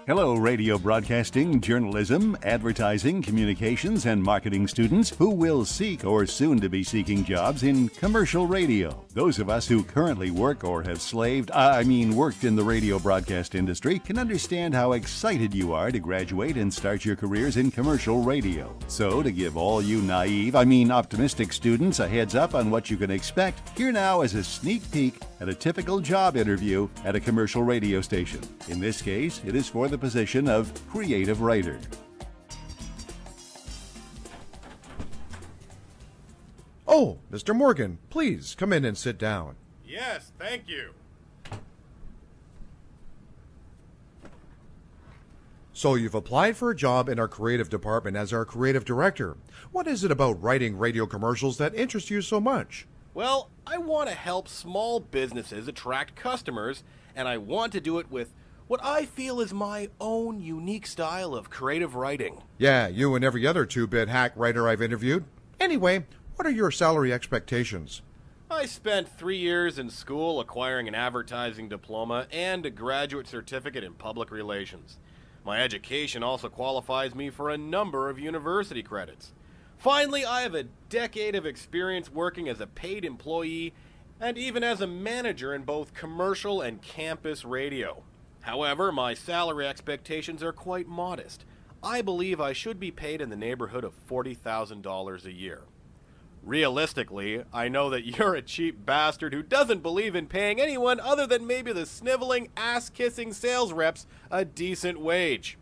Hello, radio broadcasting, journalism, advertising, communications, and marketing students who will seek or soon to be seeking jobs in commercial radio. Those of us who currently work or have worked in the radio broadcast industry can understand how excited you are to graduate and start your careers in commercial radio. So, to give all you optimistic students a heads up on what you can expect, here now is a sneak peek at a typical job interview at a commercial radio station. In this case, it is for the position of creative writer. Oh, Mr. Morgan, please come in and sit down. Yes, thank you. So you've applied for a job in our creative department as our creative director. What is it about writing radio commercials that interests you so much? Well, I want to help small businesses attract customers, and I want to do it with what I feel is my own unique style of creative writing. Yeah, you and every other two-bit hack writer I've interviewed. Anyway, what are your salary expectations? I spent 3 years in school acquiring an advertising diploma and a graduate certificate in public relations. My education also qualifies me for a number of university credits. Finally, I have a decade of experience working as a paid employee and even as a manager in both commercial and campus radio. However, my salary expectations are quite modest. I believe I should be paid in the neighborhood of $40,000 a year. Realistically, I know that you're a cheap bastard who doesn't believe in paying anyone other than maybe the sniveling, ass-kissing sales reps a decent wage.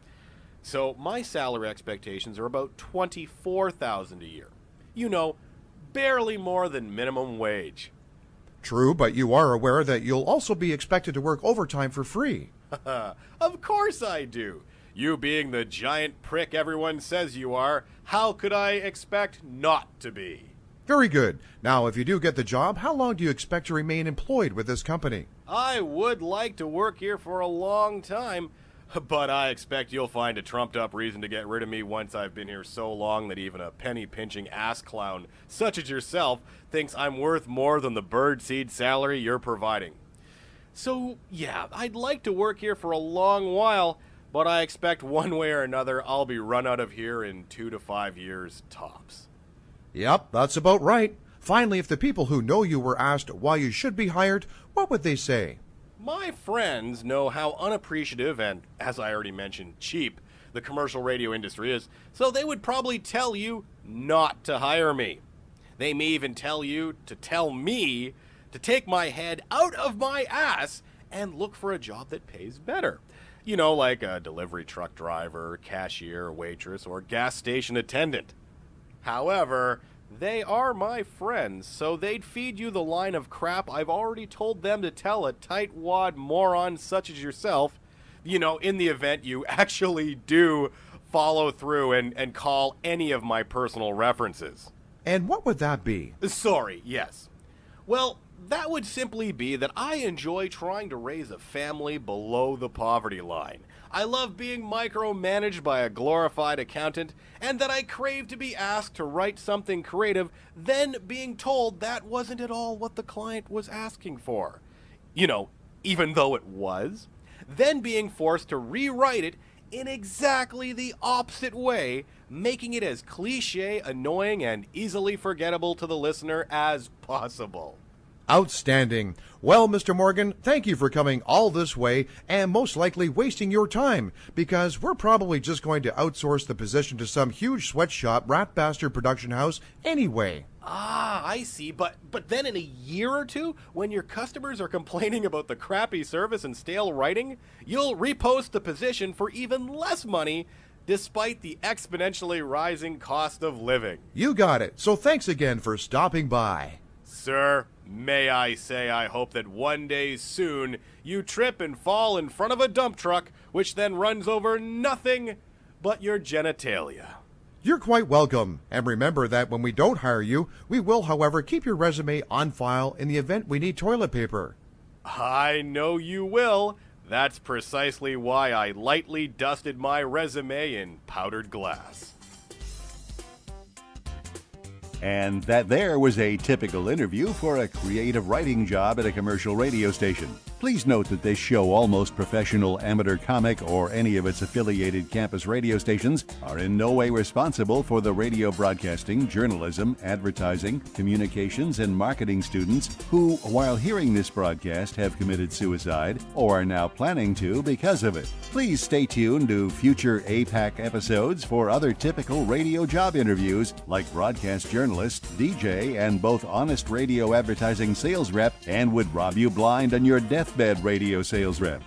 So my salary expectations are about $24,000 a year. You know, barely more than minimum wage. True, but you are aware that you'll also be expected to work overtime for free. Of course I do. You being the giant prick everyone says you are, how could I expect not to be? Very good. Now, if you do get the job, how long do you expect to remain employed with this company? I would like to work here for a long time, but I expect you'll find a trumped-up reason to get rid of me once I've been here so long that even a penny-pinching ass clown such as yourself thinks I'm worth more than the birdseed salary you're providing. So, yeah, I'd like to work here for a long while, but I expect one way or another I'll be run out of here in 2 to 5 years tops. Yep, that's about right. Finally, if the people who know you were asked why you should be hired, what would they say? My friends know how unappreciative and, as I already mentioned, cheap the commercial radio industry is, so they would probably tell you not to hire me. They may even tell you to tell me to take my head out of my ass and look for a job that pays better. You know, like a delivery truck driver, cashier, waitress, or gas station attendant. However, they are my friends, so they'd feed you the line of crap I've already told them to tell a tightwad moron such as yourself, you know, in the event you actually do follow through and call any of my personal references. And what would that be? Sorry, yes. Well, that would simply be that I enjoy trying to raise a family below the poverty line. I love being micromanaged by a glorified accountant, and that I crave to be asked to write something creative, then being told that wasn't at all what the client was asking for. You know, even though it was. Then being forced to rewrite it in exactly the opposite way, making it as cliche, annoying, and easily forgettable to the listener as possible. Outstanding. Well, Mr. Morgan, thank you for coming all this way and most likely wasting your time, because we're probably just going to outsource the position to some huge sweatshop rat bastard production house anyway. Ah, I see. But then in a year or two, when your customers are complaining about the crappy service and stale writing, you'll repost the position for even less money, despite the exponentially rising cost of living. You got it. So thanks again for stopping by. Sir, may I say I hope that one day soon you trip and fall in front of a dump truck, which then runs over nothing but your genitalia. You're quite welcome. And remember that when we don't hire you, we will, however, keep your resume on file in the event we need toilet paper. I know you will. That's precisely why I lightly dusted my resume in powdered glass. and that there was a typical interview for a creative writing job at a commercial radio station. Please note that this show, Almost Professional Amateur Comic, or any of its affiliated campus radio stations, are in no way responsible for the radio broadcasting, journalism, advertising, communications, and marketing students who, while hearing this broadcast, have committed suicide or are now planning to because of it. Please stay tuned to future A-PAC episodes for other typical radio job interviews like broadcast journalist, DJ, and both honest radio advertising sales rep and would rob you blind on your deathbed radio sales rep.